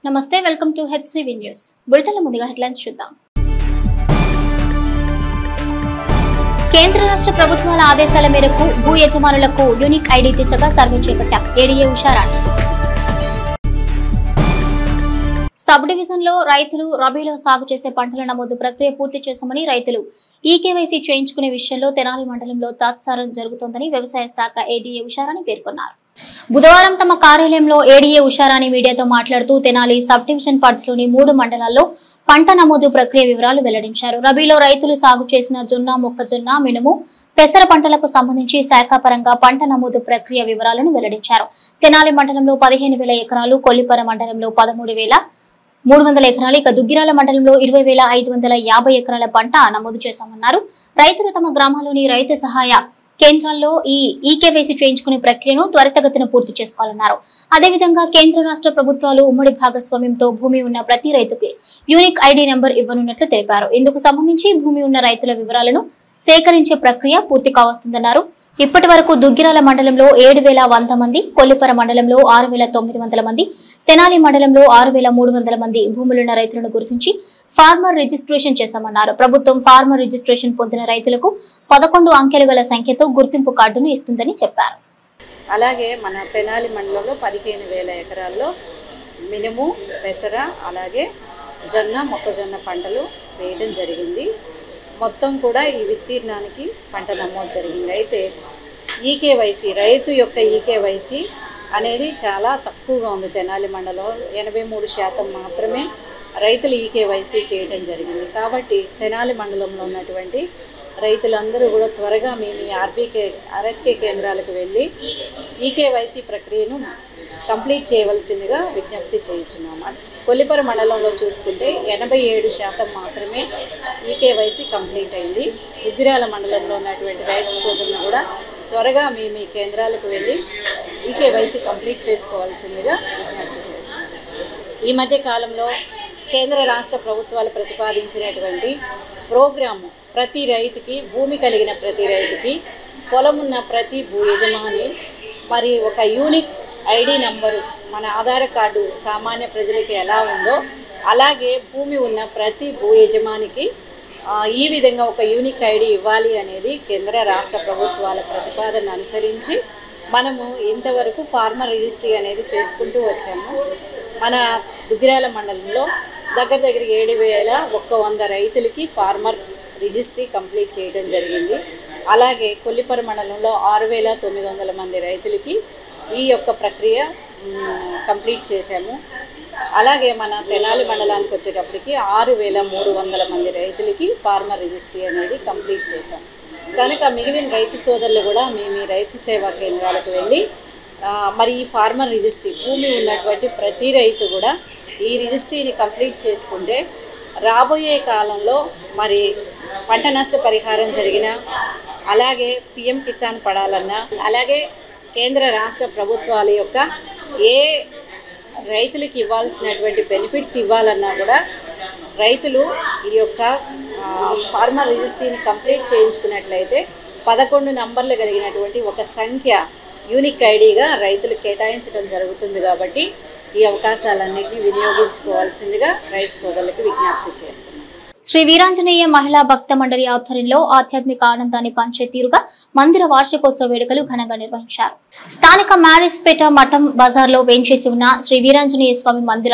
నమస్తే welcome to HCV news bulletin ముందుగా headlines చూద్దాం. కేంద్ర రాష్ట్ర ప్రభుత్వాల ఆదేశాల మేరకు భూ యజమానులకు యూనిక్ ఐడి దిశగా సర్వే చేపట్టాం. ఏడీఏ ఉషారాణి. సబ్ డివిజన్ లో రైతులు రబీలో సాగు చేసే పంటల నమోదు ప్రక్రియ పూర్తి చేశామని, రైతులు ఈకేవైసీ చేయించుకునే విషయంలో తెనాలి మండలంలో తాత్సారం జరుగుతోందని వ్యవసాయ శాఖ ఏడీఏ ఉషారాణి పేర్కొన్నారు. బుధవారం తమ కార్యాలయంలో ఏడీఏ ఉషారాణి మీడియాతో మాట్లాడుతూ తెనాలి సబ్ డివిజన్ పరిధిలోని 3 మండలాల్లో పంట నమోదు ప్రక్రియ వివరాలు వెల్లడించారు. రబీలో రైతులు సాగు చేసిన జొన్న, మొక్కజొన్న, మినుము, పెసర పంటలకు సంబంధించి శాఖాపరంగా పంట నమోదు ప్రక్రియ వివరాలను వెల్లడించారు. తెనాలి మండలంలో 15,000 ఎకరాలు, కొల్లిపర మండలంలో 13,300 ఎకరాలు, ఇక దుగ్గిరాల మండలంలో 20,550 ఎకరాల పంట నమోదు చేశామన్నారు. రైతులు తమ గ్రామాల్లోని రైతు సహాయ కేంద్రాల్లో ఈ ఈకేవైసీ చేయించుకునే ప్రక్రియను త్వరితగతిన పూర్తి చేసుకోవాలన్నారు. అదేవిధంగా కేంద్ర రాష్ట్ర ప్రభుత్వాలు ఉమ్మడి భాగస్వామ్యంతో భూమి ఉన్న ప్రతి రైతుకి యూనిక్ ఐడి నెంబర్ ఇవ్వనున్నట్లు తెలిపారు. ఇందుకు సంబంధించి భూమి ఉన్న రైతుల వివరాలను సేకరించే ప్రక్రియ పూర్తి కావస్తుందన్నారు. ఇప్పటి వరకు దుగ్గిరాల మండలంలో 7,100 మంది, కొల్లిపర మండలంలో 6,900 మంది, తెనాలి మండలంలో 6,300 మంది భూములున్న రైతులను గుర్తించి ఫార్మర్ రిజిస్ట్రేషన్ చేశామన్నారు. ప్రభుత్వం ఫార్మర్ రిజిస్ట్రేషన్ పొందిన రైతులకు 11 అంకెలు గల సంఖ్యతో గుర్తింపు కార్డును ఇస్తుందని చెప్పారు. అలాగే మన తెనాలి మండలంలో 15,000 ఎకరాల్లో మినుము, పెసర, అలాగే జొన్న, మొక్కజొన్న పంటలు వేయడం జరిగింది. మొత్తం కూడా ఈ విస్తీర్ణానికి పంట నమోదు జరిగింది. అయితే ఈకేవైసీ, రైతు యొక్క ఈకేవైసీ అనేది చాలా తక్కువగా ఉంది. తెనాలి మండలంలో 83% మాత్రమే రైతులు ఈకేవైసీ చేయడం జరిగింది. కాబట్టి తెనాలి మండలంలో ఉన్నటువంటి రైతులందరూ కూడా త్వరగా మేము ఈ ఆర్ఎస్కే కేంద్రాలకు వెళ్ళి ఈకేవైసీ ప్రక్రియను కంప్లీట్ చేయవలసిందిగా విజ్ఞప్తి చేయించున్నాము. కొల్లిపర మండలంలో చూసుకుంటే 87% మాత్రమే ఈకేవైసీ కంప్లీట్ అయింది. దుగ్గిరాల మండలంలో ఉన్నటువంటి రైతు సోదరులను కూడా త్వరగా మేము ఈ కేంద్రాలకు వెళ్ళి ఈకేవైసీ కంప్లీట్ చేసుకోవాల్సిందిగా విజ్ఞప్తి చేస్తున్నాం. ఈ మధ్య కాలంలో కేంద్ర రాష్ట్ర ప్రభుత్వాలు ప్రతిపాదించినటువంటి ప్రోగ్రాము ప్రతి రైతుకి, భూమి కలిగిన ప్రతి రైతుకి, పొలం ఉన్న ప్రతి భూ యజమాని మరి ఒక యూనిక్ ఐడి నంబరు, మన ఆధార్ కార్డు సామాన్య ప్రజలకి ఎలా ఉందో అలాగే భూమి ఉన్న ప్రతి భూ యజమానికి ఈ విధంగా ఒక యూనిక్ ఐడి ఇవ్వాలి అనేది కేంద్ర రాష్ట్ర ప్రభుత్వాల ప్రతిపాదన అనుసరించి మనము ఇంతవరకు ఫార్మర్ రిజిస్ట్రీ అనేది చేసుకుంటూ వచ్చాము. మన దుగ్గిరాల మండలంలో దగ్గర 7,100 రైతులకి ఫార్మర్ రిజిస్ట్రీ కంప్లీట్ చేయడం జరిగింది. అలాగే కొల్లిపర మండలంలో 6,900 మంది రైతులకి ఈ యొక్క ప్రక్రియ కంప్లీట్ చేశాము. అలాగే మన తెనాలి మండలానికి వచ్చేటప్పటికి 6,300 మంది రైతులకి ఫార్మర్ రిజిస్ట్రీ అనేది కంప్లీట్ చేశాం. కనుక మిగిలిన రైతు సోదరులు కూడా మేము ఈ రైతు సేవా కేంద్రాలకు వెళ్ళి మరి ఈ ఫార్మర్ రిజిస్ట్రీ, భూమి ఉన్నటువంటి ప్రతి రైతు కూడా ఈ రిజిస్ట్రీని కంప్లీట్ చేసుకుంటే రాబోయే కాలంలో మరి పంట నష్ట పరిహారం జరిగిన, అలాగే పిఎం కిసాన్ పడాలన్నా, అలాగే కేంద్ర రాష్ట్ర ప్రభుత్వాల యొక్క ఏ రైతులకి ఇవ్వాల్సినటువంటి బెనిఫిట్స్ ఇవ్వాలన్నా కూడా రైతులు ఈ యొక్క ఫార్మర్ రిజిస్ట్రీని కంప్లీట్ చేయించుకున్నట్లయితే 11 నంబర్లు కలిగినటువంటి ఒక సంఖ్య యూనిక్ ఐడిగా రైతులు కేటాయించడం జరుగుతుంది. కాబట్టి ఈ అవకాశాలన్నింటినీ వినియోగించుకోవాల్సిందిగా రైతు సోదరులకు విజ్ఞప్తి చేస్తున్నాం. శ్రీ వీరాంజనేయ మహిళా భక్త మండలి ఆధ్వర్యంలో ఆధ్యాత్మిక ఆనందాన్ని పంచే తీరుగా మందిర వార్షికోత్సవ వేడుకలు ఘనంగా నిర్వహించారు. స్థానిక మ్యారేజ్పేట మఠం బజార్లో వేంచేసి ఉన్న శ్రీ వీరాంజనేయ స్వామి మందిర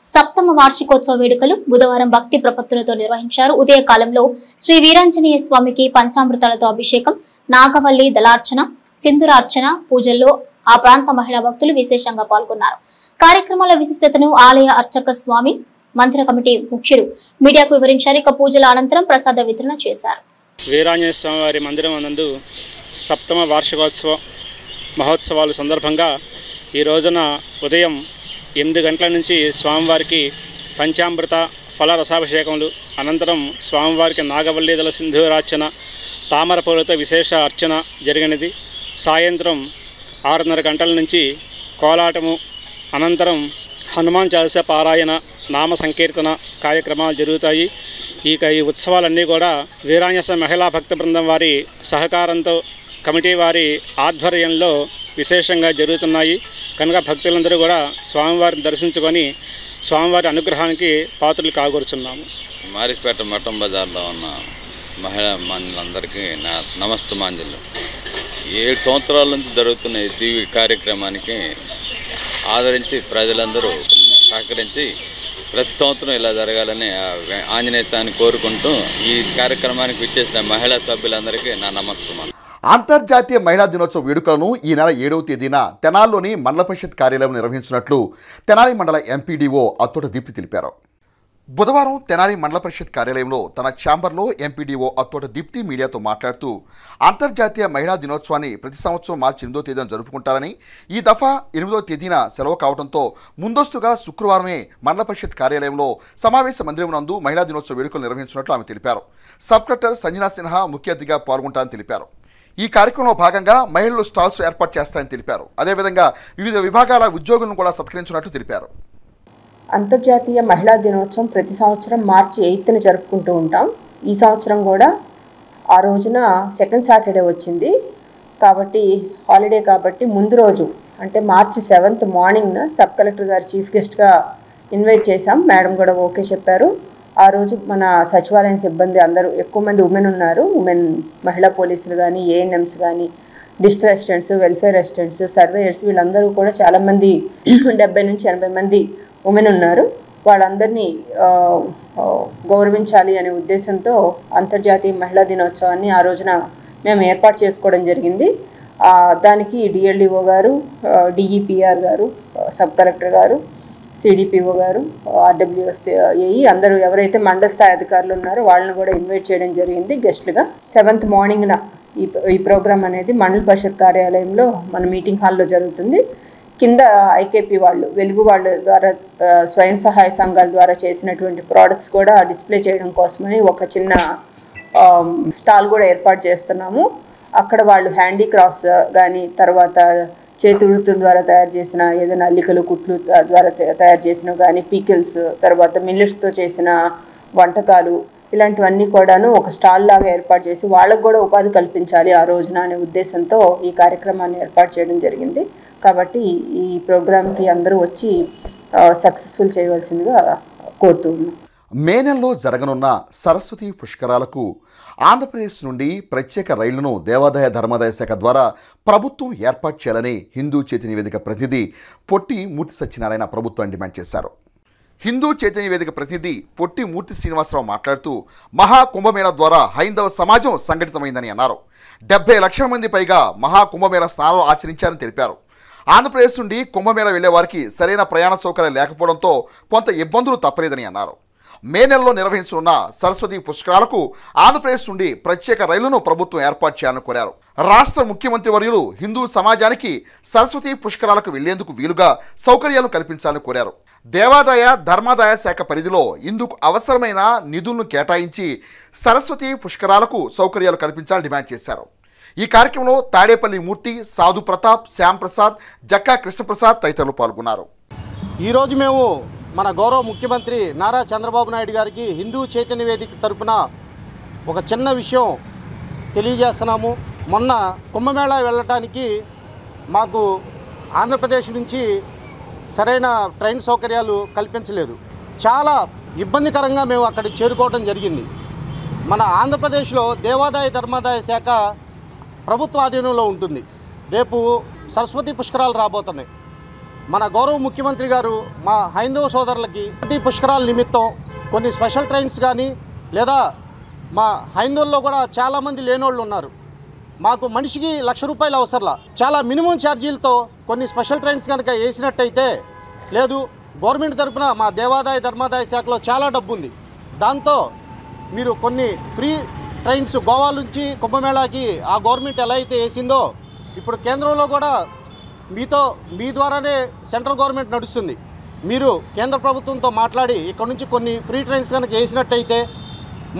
7వ వార్షికోత్సవ వేడుకలు బుధవారం భక్తి ప్రపత్తులతో నిర్వహించారు. ఉదయకాలంలో శ్రీ వీరాంజనేయ స్వామికి పంచామృతాలతో అభిషేకం, నాగవల్లి దళార్చన, సింధురార్చన పూజల్లో ఆ ప్రాంత మహిళా భక్తులు విశేషంగా పాల్గొన్నారు. కార్యక్రమాల విశిష్టతను ఆలయ అర్చక స్వామి, మందిర కమిటీ ముఖ్యులు మీడియాకు వివరించారు. ఇక పూజల అనంతరం ప్రసాద వితరణ చేశారు. వీరాంజనేయ స్వామి వారి మందిరం నందు 7వ వార్షికోత్సవ మహోత్సవాల సందర్భంగా ఈ రోజున ఉదయం 8 గంటల నుంచి స్వామివారికి పంచామృత ఫల రసాభిషేకములు, అనంతరం స్వామివారికి నాగవల్లీదల సింధూరార్చన, తామర పూలతో విశేష అర్చన జరిగినది. సాయంత్రం 6:30 గంటల నుంచి కోలాటము, అనంతరం హనుమాన్ చాలీసా పారాయణ, నామ సంకీర్తన కార్యక్రమాలు జరుగుతాయి. ఇక ఈ ఉత్సవాలన్నీ కూడా వీరాంజనేయ మహిళా భక్త బృందం వారి సహకారంతో, కమిటీ వారి ఆధ్వర్యంలో విశేషంగా జరుగుతున్నాయి. కనుక భక్తులందరూ కూడా స్వామివారిని దర్శించుకొని స్వామివారి అనుగ్రహానికి పాత్రలు కాగూరుచున్నాము. మారిపేట మఠం బజార్లో ఉన్న మహిళా మనులందరికీ నా నమస్తమాంజలు. 7 సంవత్సరాల నుంచి జరుగుతున్న ఈ దివ్య కార్యక్రమానికి ఆదరించి ప్రజలందరూ సహకరించి ప్రతి సంవత్సరం ఇలా జరగాలని ఆంజనేయ స్వామిని కోరుకుంటూ ఈ కార్యక్రమానికి విచ్చేసిన మహిళా సభ్యులందరికీ నా నమస్తమాంజలు. అంతర్జాతీయ మహిళా దినోత్సవ వేడుకలను ఈ నెల 7వ తేదీన తెనాలిలోని మండల పరిషత్ కార్యాలయం నిర్వహించినట్లు తెనాలి మండల ఎంపీడీఓ అత్తోట దీప్తి తెలిపారు. బుధవారం తెనాలి మండల పరిషత్ కార్యాలయంలో తన ఛాంబర్లో ఎంపీడీఓ అత్తోట దీప్తి మీడియాతో మాట్లాడుతూ అంతర్జాతీయ మహిళా దినోత్సవాన్ని ప్రతి సంవత్సరం మార్చి 8వ తేదీన జరుపుకుంటారని, ఈ దఫా 8వ తేదీన సెలవు కావడంతో ముందస్తుగా శుక్రవారమే మండల పరిషత్ కార్యాలయంలో సమావేశ మందిరం నందు మహిళా దినోత్సవ వేడుకలు నిర్వహించినట్లు ఆమె తెలిపారు. సబ్ కలెక్టర్ సంజనా సిన్హా ముఖ్య అతిథిగా పాల్గొంటారని తెలిపారు. ఈ కార్యక్రమంలో భాగంగా మహిళలు స్టాల్స్ ఏర్పాటు చేస్తారని తెలిపారు. అదేవిధంగా వివిధ విభాగాల ఉద్యోగులను కూడా సత్కరించినట్లు తెలిపారు. అంతర్జాతీయ మహిళా దినోత్సవం ప్రతి సంవత్సరం మార్చి 8న జరుపుకుంటూ ఉంటాం. ఈ సంవత్సరం కూడా ఆ రోజున సెకండ్ సాటర్డే వచ్చింది కాబట్టి హాలిడే కాబట్టి ముందు రోజు అంటే మార్చి 7th మార్నింగ్న సబ్ కలెక్టర్ గారు చీఫ్ గెస్ట్గా ఇన్వైట్ చేశాం. మేడం కూడా ఓకే చెప్పారు. ఆ రోజు మన సచివాలయం సిబ్బంది అందరూ ఎక్కువ మంది ఉమెన్ ఉన్నారు. ఉమెన్ మహిళా పోలీసులు కానీ, ఏఎన్ఎంస్ కానీ, district assistants, welfare assistants, surveyors వీళ్ళందరూ కూడా చాలామంది 70 నుంచి 80 మంది ఉమెన్ ఉన్నారు. వాళ్ళందరినీ గౌరవించాలి అనే ఉద్దేశంతో అంతర్జాతీయ మహిళా దినోత్సవాన్ని ఆ రోజున మేము ఏర్పాటు చేసుకోవడం జరిగింది. దానికి డిఎల్డిఓ గారు, డిఈపిఆర్ గారు, సబ్ కలెక్టర్ గారు, సిడిపిఓ గారు, ఆర్డబ్ల్యూఎస్ఏఈ అందరూ ఎవరైతే మండల స్థాయి అధికారులు ఉన్నారో వాళ్ళని కూడా ఇన్వైట్ చేయడం జరిగింది గెస్ట్లుగా. 7th మార్నింగ్న ఈ ప్రోగ్రామ్ అనేది మండల పరిషత్ కార్యాలయంలో మన మీటింగ్ హాల్లో జరుగుతుంది. కింద ఐకేపీ వాళ్ళు, వెలుగు వాళ్ళ ద్వారా స్వయం సహాయ సంఘాల ద్వారా చేసినటువంటి ప్రోడక్ట్స్ కూడా డిస్ప్లే చేయడం కోసమని ఒక చిన్న స్టాల్ కూడా ఏర్పాటు చేస్తున్నాము. అక్కడ వాళ్ళు హ్యాండీక్రాఫ్ట్స్ కానీ, తర్వాత చేతి వృత్తుల ద్వారా తయారు చేసిన ఏదైనా అల్లికలు, కుట్లు ద్వారా తయారు చేసినవి కానీ, పీకిల్స్, తర్వాత మిల్లెట్స్తో చేసిన వంటకాలు ఇలాంటివన్నీ కూడాను ఒక స్టాల్ లాగా ఏర్పాటు చేసి వాళ్ళకు కూడా ఉపాధి కల్పించాలి ఆ రోజున అనే ఉద్దేశంతో ఈ కార్యక్రమాన్ని ఏర్పాటు చేయడం జరిగింది. కాబట్టి ఈ ప్రోగ్రామ్కి అందరూ వచ్చి సక్సెస్ఫుల్ చేయవలసిందిగా కోరుతూ ఉన్నాం. మే నెలలో జరగనున్న సరస్వతి పుష్కరాలకు ఆంధ్రప్రదేశ్ నుండి ప్రత్యేక రైళ్లను దేవాదాయ ధర్మాదాయ శాఖ ద్వారా ప్రభుత్వం ఏర్పాటు చేయాలని హిందూ చైతన్య వేదిక ప్రతినిధి పొట్టి మూర్తి సత్యనారాయణ ప్రభుత్వాన్ని డిమాండ్ చేశారు. హిందూ చైతన్య వేదిక ప్రతినిధి పొట్టి మూర్తి శ్రీనివాసరావు మాట్లాడుతూ మహాకుంభమేళా ద్వారా హైందవ సమాజం సంఘటితమైందని అన్నారు. 70 లక్షల మంది పైగా మహాకుంభమేళా స్నానాలు ఆచరించారని తెలిపారు. ఆంధ్రప్రదేశ్ నుండి కుంభమేళా వెళ్లే వారికి సరైన ప్రయాణ సౌకర్యాలు లేకపోవడంతో కొంత ఇబ్బందులు తప్పలేదని అన్నారు. మే నెలలో నిర్వహించనున్న సరస్వతి పుష్కరాలకు ఆంధ్రప్రదేశ్ నుండి ప్రత్యేక రైళ్లను ప్రభుత్వం ఏర్పాటు చేయాలని కోరారు. రాష్ట్ర ముఖ్యమంత్రి వర్యులు హిందూ సమాజానికి సరస్వతి పుష్కరాలకు వెళ్లేందుకు వీలుగా సౌకర్యాలు కల్పించాలని కోరారు. దేవాదాయ ధర్మాదాయ శాఖ పరిధిలో ఇందుకు అవసరమైన నిధులను కేటాయించి సరస్వతి పుష్కరాలకు సౌకర్యాలు కల్పించాలని డిమాండ్ చేశారు. ఈ కార్యక్రమంలో తాడేపల్లి మూర్తి, సాధు ప్రతాప్, శ్యామ్ ప్రసాద్, జక్కా కృష్ణప్రసాద్ తదితరులు పాల్గొన్నారు. ఈరోజు మేము మన గౌరవ ముఖ్యమంత్రి నారా చంద్రబాబు నాయుడు గారికి హిందూ చైతన్య వేదిక తరపున ఒక చిన్న విషయం తెలియజేస్తున్నాము. మొన్న కుంభమేళా వెళ్ళటానికి మాకు ఆంధ్రప్రదేశ్ నుంచి సరైన ట్రైన్ సౌకర్యాలు కల్పించలేదు. చాలా ఇబ్బందికరంగా మేము అక్కడికి చేరుకోవడం జరిగింది. మన ఆంధ్రప్రదేశ్లో దేవాదాయ ధర్మాదాయ శాఖ ప్రభుత్వ ఆధీనంలో ఉంటుంది. రేపు సరస్వతి పుష్కరాలు రాబోతున్నాయి. మన గౌరవ ముఖ్యమంత్రి గారు మా హైందవ సోదరులకి ప్రతి పుష్కరాల నిమిత్తం కొన్ని స్పెషల్ ట్రైన్స్ కానీ, లేదా మా హైందవుల్లో కూడా చాలామంది లేనోళ్ళు ఉన్నారు. మాకు మనిషికి ₹1,00,000 అవసరంలా చాలా మినిమం ఛార్జీలతో కొన్ని స్పెషల్ ట్రైన్స్ కనుక వేసినట్టయితే, లేదు గవర్నమెంట్ తరఫున మా దేవాదాయ ధర్మాదాయ శాఖలో చాలా డబ్బు ఉంది, దాంతో మీరు కొన్ని ఫ్రీ ట్రైన్స్ గోవా నుంచి కుంభమేళాకి ఆ గవర్నమెంట్ ఎలా అయితే వేసిందో ఇప్పుడు కేంద్రంలో కూడా మీ ద్వారానే సెంట్రల్ గవర్నమెంట్ నడుస్తుంది. మీరు కేంద్ర ప్రభుత్వంతో మాట్లాడి ఇక్కడ నుంచి కొన్ని ఫ్రీ ట్రైన్స్ కనుక వేసినట్టయితే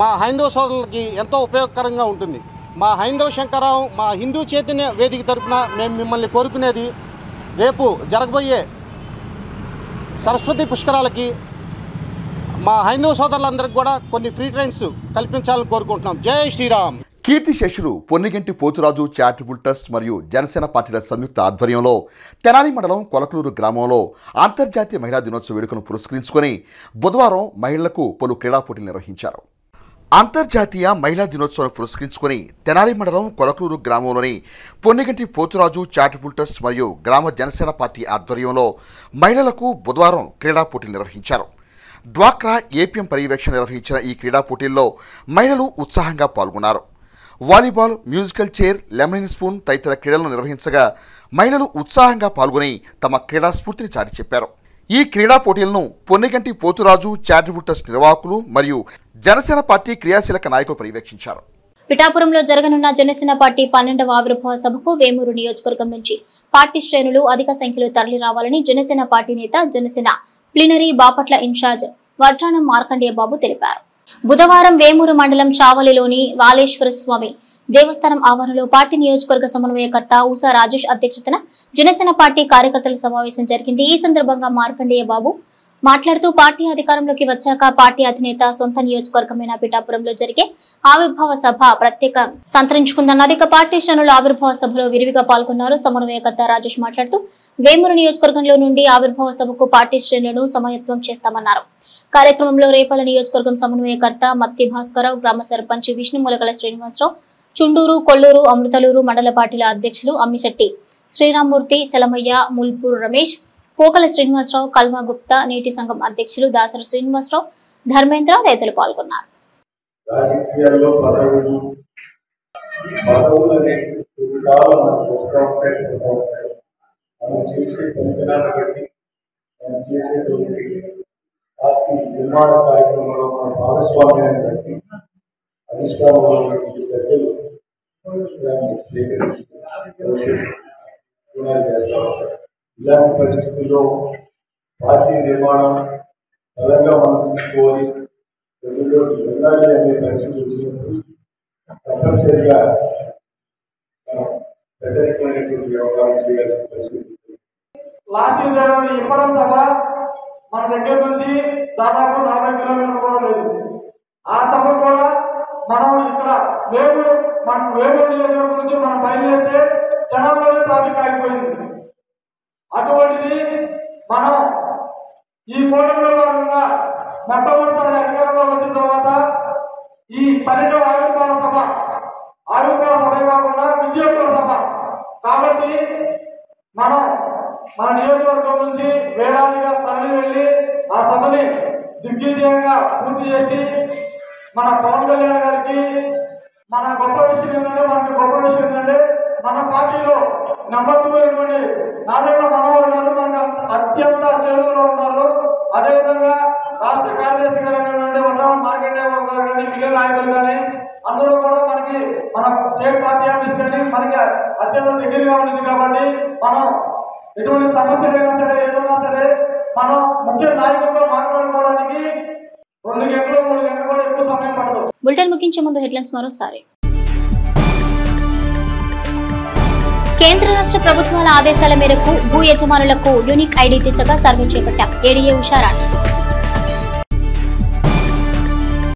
మా హైందవ సోదరులకి ఎంతో ఉపయోగకరంగా ఉంటుంది. మా హైందవ శంకరావు, మా హిందూ చైతన్య వేదిక తరఫున మేము మిమ్మల్ని కోరుకునేది, రేపు జరగబోయే సరస్వతి పుష్కరాలకి మా హైందవ సోదరులందరికీ కూడా కొన్ని ఫ్రీ ట్రైన్స్ కల్పించాలని కోరుకుంటున్నాం. జై శ్రీరామ్. కీర్తిశేషులు పొన్నిగంటి పోతురాజు చారిటబుల్ ట్రస్ట్ మరియు జనసేన పార్టీల సంయుక్త ఆధ్వర్యంలో తెనాలి మండలం కొలకలూరు గ్రామంలో అంతర్జాతీయ మహిళా దినోత్సవ వేడుకను పురస్కరించుకొని బుధవారం మహిళలకు పలు క్రీడా పోటీలు నిర్వహించారు. అంతర్జాతీయ మహిళా దినోత్సవాన్ని పురస్కరించుకొని తెనాలి మండలం కొలకలూరు గ్రామంలోని పొన్నిగంటి పోతురాజు చారిటబుల్ ట్రస్ట్ మరియు గ్రామ జనసేన పార్టీ ఆధ్వర్యంలో మహిళలకు బుధవారం క్రీడా పోటీలు నిర్వహించారు. డ్వాక్రా ఏపీఎం పర్యవేక్షణ నిర్వహించిన ఈ క్రీడా పోటీల్లో మహిళలు ఉత్సాహంగా పాల్గొన్నారు. Volleyball, musical chair, lemon spoon తదితర క్రీడలను నిర్వహించగా మహిళలు ఉత్సాహంగా పాల్గొని తమ క్రీడా స్ఫూర్తిని చాటి చెప్పారు. ఈ క్రీడా పోటీలను పొన్నిగంటి పోతురాజు చారిటబుల్ ట్రస్ట్ నిర్వాహకులు మరియు జనసేన పార్టీ క్రియాశీలక నాయకులు పర్యవేక్షించారు. పిఠాపురంలో జరగనున్న జనసేన పార్టీ 12వ ఆవిర్భావ సభకు వేమూరు నియోజకవర్గం నుంచి పార్టీ శ్రేణులు అధిక సంఖ్యలో తరలి రావాలని జనసేన పార్టీ నేత, జనసేన ప్లీనరీ బాపట్ల ఇన్ఛార్జ్ వడ్రానం మార్కండేయ బాబు తెలిపారు. బుధవారం వేమూరు మండలం చావలిలోని వాలేశ్వర స్వామి దేవస్థానం ఆవరణలో పార్టీ నియోజకవర్గ సమన్వయకర్త ఉషా రాజేష్ అధ్యక్షతన జనసేన పార్టీ కార్యకర్తల సమావేశం జరిగింది. ఈ సందర్భంగా మార్కండేయ బాబు మాట్లాడుతూ పార్టీ అధికారంలోకి వచ్చాక పార్టీ అధినేత సొంత నియోజకవర్గమైన పిఠాపురంలో జరిగే ఆవిర్భావ సభ ప్రత్యేక సంతరించుకుందన్నారు. ఇక పార్టీ శ్రేణులు ఆవిర్భావ సభలో విరివిగా పాల్గొన్నారు. సమన్వయకర్త రాజేష్ మాట్లాడుతూ వేమూరు నియోజకవర్గంలో నుండి ఆవిర్భావ సభకు పార్టీ శ్రేణులను సమాయత్తం చేస్తామన్నారు. కార్యక్రమంలో రేపల నియోజకవర్గం సమన్వయకర్త మత్తి భాస్కరరావు, గ్రామ సర్పంచ్ విష్ణు ములకల శ్రీనివాసరావు, చుండూరు, కొల్లూరు, అమృతలూరు మండల పార్టీల అధ్యక్షులు అమ్మిశెట్టి శ్రీరామ్మూర్తి, చలమయ్య, ముల్పూర్ రమేష్, పోకల శ్రీనివాసరావు, కల్వా గుప్తా, నీటి సంఘం అధ్యక్షులు దాసరి శ్రీనివాసరావు, ధర్మేంద్ర తదితరులు పాల్గొన్నారు. నిర్మాణ కార్యక్రమంలో మన భాగస్వామ్యాన్ని బట్టి అధిష్టానంలో పెద్దలు చేస్తారు. ఇలాంటి పరిస్థితుల్లో పార్టీ నిర్మాణం బలంగా మనం తీసుకోవాలి, ప్రజల్లోకి వెళ్ళాలి అనే పరిస్థితి వచ్చినప్పుడు తప్పనిసరిగా పెద్దరికమైనటువంటి వ్యవహారం చేయాల్సిన పరిస్థితి. లాస్ట్ ఇయర్ జరిగిన ఇప్పడం సభ మన దగ్గర నుంచి దాదాపు 40 కిలోమీటర్లు కూడా లేదు. ఆ సభ కూడా మనం ఇక్కడ వేమూరు నియోజకవర్గం నుంచి మనం బయలుదేరితే తెనాలిలోనే ట్రాఫిక్ ఆగిపోయింది. అటువంటిది మనం ఈ కూటమిలో భాగంగా మొట్టమొదటిసారి అధికారంలోకి వచ్చిన తర్వాత ఈ 12వ ఆవిర్భావ సభే కాకుండా విజయోత్సవ సభ కాబట్టి మనం మన నియోజకవర్గం నుంచి వేలాదిగా తరలి వెళ్ళి ఆ సభని దిగ్విజయంగా పూర్తి చేసి మన పవన్ కళ్యాణ్ గారికి మనకు గొప్ప విషయం ఏంటంటే మన పార్టీలో నెంబర్ 2 అయినటువంటి నాదెండ్ల మనోహర్ గారు మనకు అత్యంత చేరువలో ఉన్నారు. అదేవిధంగా రాష్ట్ర కార్యదర్శి గారు అయినటువంటి వడ్రానం మార్కండేయ బాబు గారు కానీ, మిగిలిన నాయకులు కానీ అందరూ కూడా మనకి మన స్టేట్ పార్టీ ఆఫీస్ కానీ మనకి అత్యంత దగ్గరగా ఉంది. కాబట్టి మనం ఎటువంటి సమస్యలైనా సరే, ఏదన్నా సరే మనం ముఖ్య నాయకులతో మాట్లాడుకోవడానికి 2 గంటలు 3 గంటలు కూడా ఎక్కువ సమయం పడదు. బులెటిన్ ముగించే ముందు హెడ్లైన్స్ మరోసారి. కేంద్ర రాష్ట్ర ప్రభుత్వాల ఆదేశాల మేరకు భూ యజమానులకు యూనిక్ ఐడి దిశగా సర్వే చేపట్టాం. ఏడీఏ ఉషారాణి.